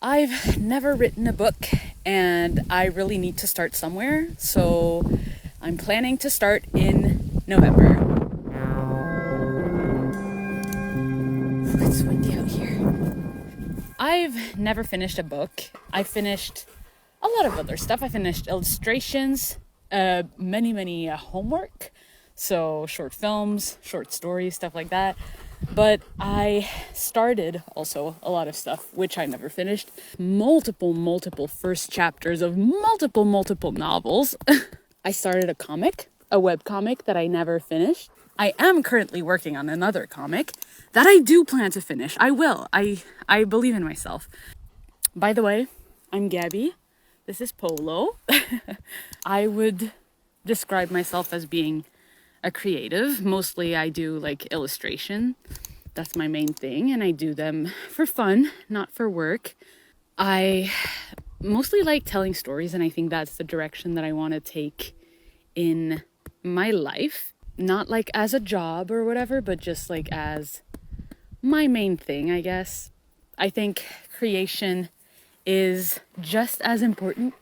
I've never written a book and I really need to start somewhere, so I'm planning to start in November. It's windy out here. I've never finished a book. I finished a lot of other stuff. I finished illustrations, many homework, so short films, short stories, stuff like that. But I started also a lot of stuff, which I never finished. Multiple first chapters of multiple novels. I started a web comic that I never finished. I am currently working on another comic that I do plan to finish. I will. I believe in myself. By the way, I'm Gaby. This is Polo. I would describe myself as being a creative. Mostly I do like illustration. That's my main thing, and I do them for fun, not for work. I mostly like telling stories, and I think that's the direction that I want to take in my life. Not like as a job or whatever, but just like as my main thing, I guess. I think creation is just as important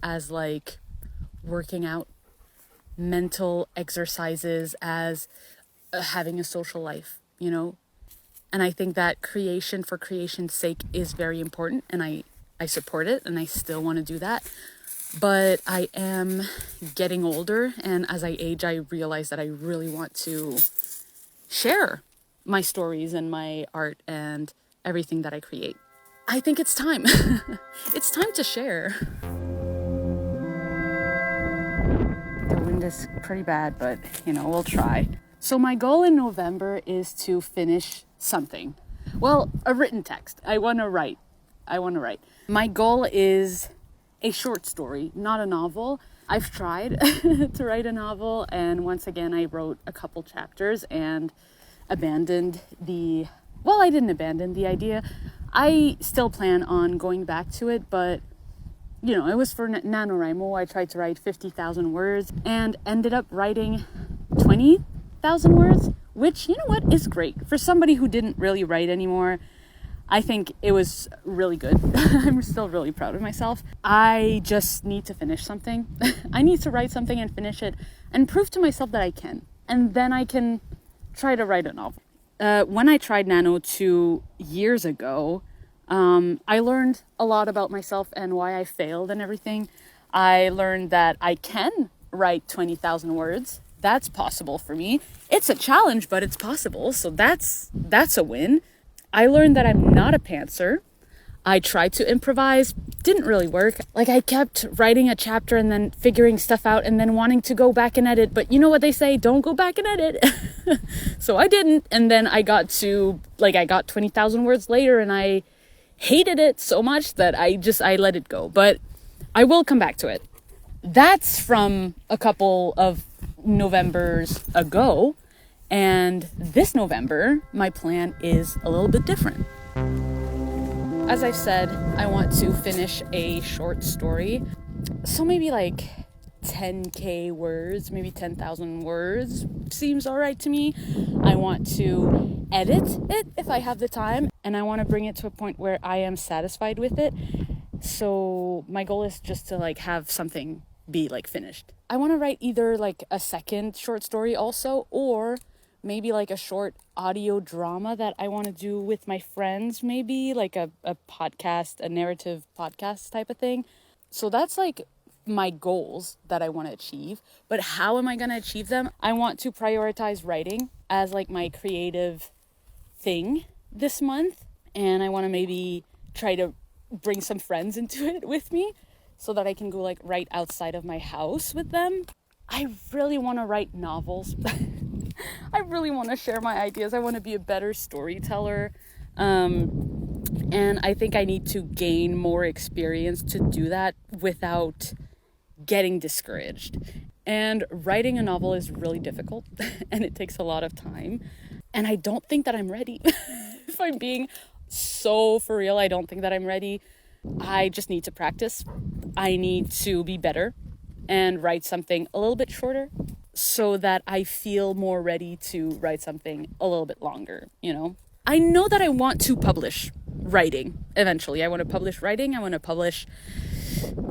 as like working out, mental exercises, as having a social life, you know? And I think that creation for creation's sake is very important, and I support it, and I still want to do that. But I am getting older, and as I age, I realize that I really want to share my stories and my art and everything that I create. I think it's time. It's time to share. The wind is pretty bad, but, we'll try. So my goal in November is to finish something. Well, a written text. I want to write. My goal is a short story, not a novel. I've tried to write a novel, and once again, I wrote a couple chapters and I didn't abandon the idea. I still plan on going back to it, but it was for NaNoWriMo. I tried to write 50,000 words and ended up writing 20,000 words, which, is great. For somebody who didn't really write anymore, I think it was really good. I'm still really proud of myself. I just need to finish something. I need to write something and finish it and prove to myself that I can. And then I can try to write a novel. When I tried Nano 2 years ago, I learned a lot about myself and why I failed and everything. I learned that I can write 20,000 words. That's possible for me. It's a challenge, but it's possible. So that's a win. I learned that I'm not a pantser. I tried to improvise, didn't really work. Like, I kept writing a chapter and then figuring stuff out and then wanting to go back and edit. But you know what they say, don't go back and edit. So I didn't. And then I got 20,000 words later and I hated it so much that I let it go. But I will come back to it. That's from a couple of Novembers ago. And this November, my plan is a little bit different. As I've said, I want to finish a short story. So maybe like 10K words, maybe 10,000 words seems all right to me. I want to edit it if I have the time, and I want to bring it to a point where I am satisfied with it. So my goal is just to have something be finished. I want to write either a second short story also, or maybe a short audio drama that I want to do with my friends, maybe a podcast, a narrative podcast type of thing. So that's my goals that I want to achieve. But how am I going to achieve them? I want to prioritize writing as my creative thing this month. And I want to maybe try to bring some friends into it with me so that I can go right outside of my house with them. I really want to write novels. I really want to share my ideas. I want to be a better storyteller. And I think I need to gain more experience to do that without getting discouraged. And writing a novel is really difficult and it takes a lot of time. And I don't think that I'm ready. If I'm being so for real, I don't think that I'm ready. I just need to practice. I need to be better and write something a little bit shorter so that I feel more ready to write something a little bit longer, I know that I want to publish writing eventually. I want to publish writing. I want to publish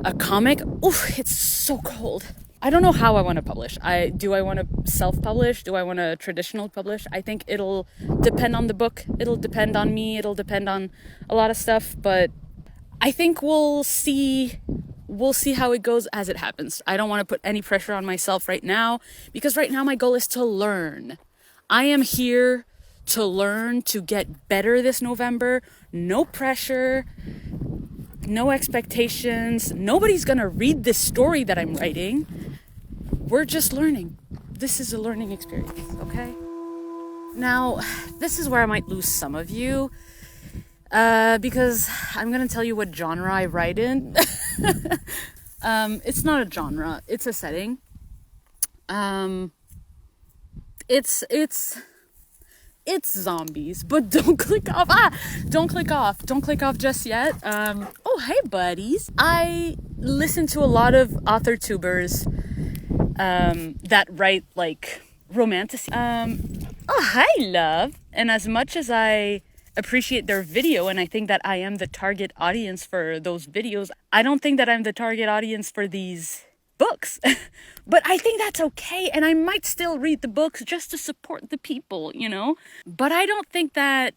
a comic. Oof, it's so cold. I don't know how I want to publish. Do I want to self-publish? Do I want to traditional publish? I think it'll depend on the book. It'll depend on me. It'll depend on a lot of stuff, but I think we'll see how it goes as it happens. I don't want to put any pressure on myself right now, because right now my goal is to learn. I am here to learn, to get better this November. No pressure, no expectations. Nobody's gonna read this story that I'm writing. We're just learning. This is a learning experience, okay? Now, this is where I might lose some of you, because I'm gonna tell you what genre I write in. It's not a genre, it's a setting. It's zombies, but don't click off. Don't click off just yet. Oh, hey buddies. I listen to a lot of author tubers that write like romantic. Oh, hi love. And as much as I appreciate their video, and I think that I am the target audience for those videos, I don't think that I'm the target audience for these books. But I think that's okay, and I might still read the books just to support the people, you know? But I don't think that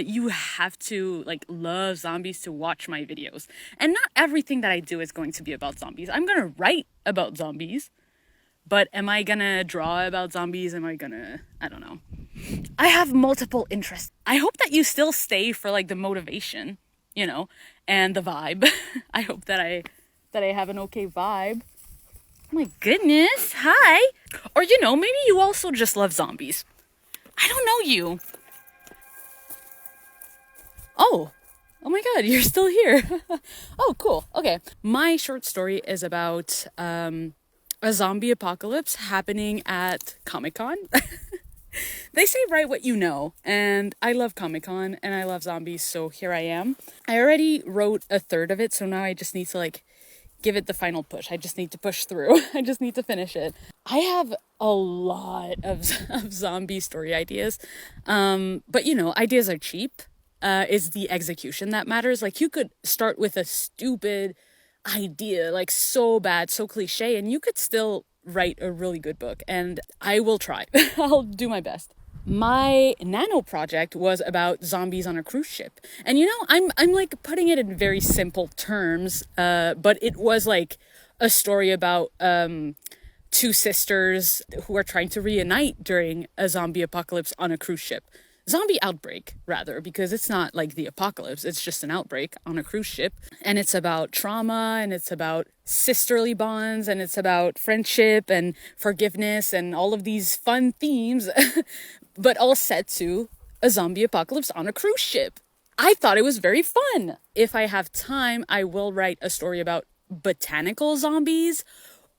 you have to like love zombies to watch my videos. And not everything that I do is going to be about zombies. I'm gonna write about zombies, but am I gonna draw about zombies? I don't know. I have multiple interests. I hope that you still stay for like the motivation, you know, and the vibe. I hope that I have an okay vibe. Oh my goodness, hi. Or you know, maybe you also just love zombies. I don't know you. Oh my god, you're still here. Oh, cool. Okay. My short story is about a zombie apocalypse happening at Comic-Con. They say write what you know, and I love Comic-Con and I love zombies, so here I am. I already wrote a third of it, so now I just need to like give it the final push. I just need to push through. I just need to finish it. I have a lot of zombie story ideas, but you know, ideas are cheap. It's the execution that matters. Like, you could start with a stupid idea, like so bad, so cliche, and you could still write a really good book, and I will try. I'll do my best. My nano project was about zombies on a cruise ship. And you know, I'm like putting it in very simple terms, but it was like a story about two sisters who are trying to reunite during a zombie apocalypse on a cruise ship. Zombie outbreak, rather, because it's not like the apocalypse, it's just an outbreak on a cruise ship. And it's about trauma, and it's about sisterly bonds, and it's about friendship and forgiveness and all of these fun themes, but all set to a zombie apocalypse on a cruise ship. I thought it was very fun. If I have time, I will write a story about botanical zombies,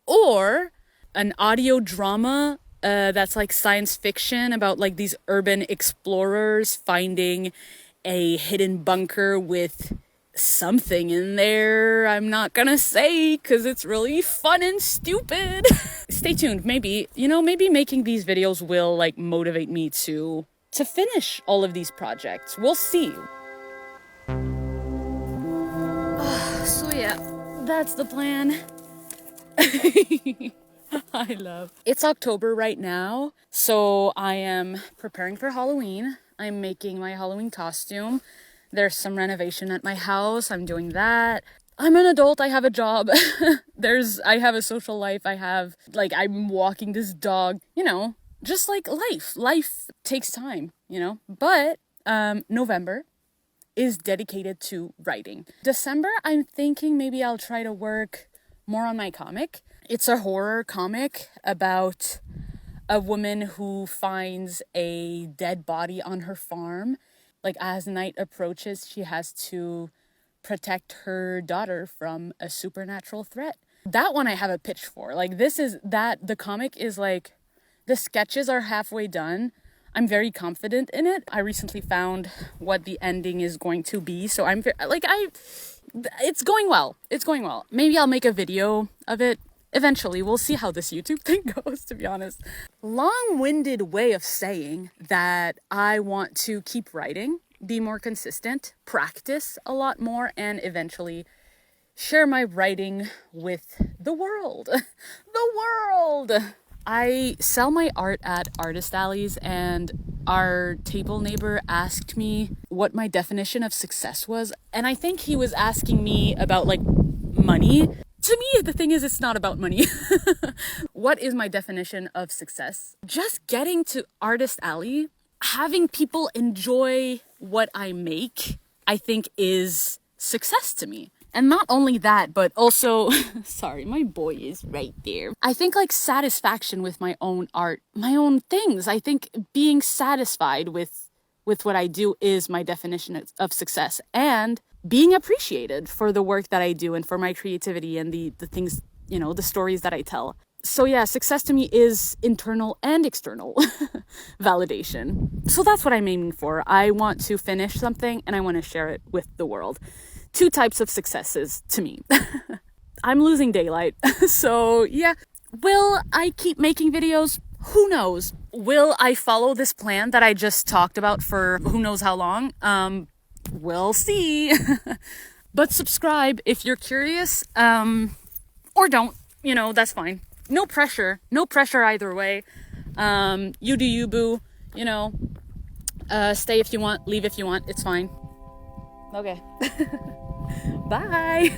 or an audio drama that's like science fiction about like these urban explorers finding a hidden bunker with something in there. I'm not gonna say because it's really fun and stupid. Stay tuned. Maybe making these videos will like motivate me to finish all of these projects. We'll see. So yeah, that's the plan. It's October right now, so I am preparing for Halloween. I'm making my Halloween costume. There's some renovation at my house. I'm doing that. I'm an adult. I have a job. I have a social life. I'm walking this dog, you know, just like life. Life takes time, you know, but November is dedicated to writing. December, I'm thinking maybe I'll try to work more on my comic. It's a horror comic about a woman who finds a dead body on her farm. Like, as night approaches, she has to protect her daughter from a supernatural threat. That one I have a pitch for. Like, the comic is like, the sketches are halfway done. I'm very confident in it. I recently found what the ending is going to be, so it's going well. It's going well. Maybe I'll make a video of it. Eventually, we'll see how this YouTube thing goes, to be honest. Long-winded way of saying that I want to keep writing, be more consistent, practice a lot more, and eventually share my writing with the world. The world! I sell my art at artist alleys, and our table neighbor asked me what my definition of success was. And I think he was asking me about like money. To me, the thing is, it's not about money. What is my definition of success? Just getting to Artist Alley, having people enjoy what I make, I think is success to me. And not only that, but also, sorry, my boy is right there. I think like satisfaction with my own art, my own things. I think being satisfied with what I do is my definition of success, and being appreciated for the work that I do and for my creativity and the things, you know, the stories that I tell. So yeah, success to me is internal and external validation. So that's what I'm aiming for. I want to finish something and I want to share it with the world. 2 types of successes to me. I'm losing daylight. So yeah, will I keep making videos? Who knows? Will I follow this plan that I just talked about for who knows how long? We'll see. But subscribe if you're curious, or don't, you know, that's fine. No pressure either way. You do you, boo, you know, stay if you want, leave if you want, it's fine. Okay. Bye.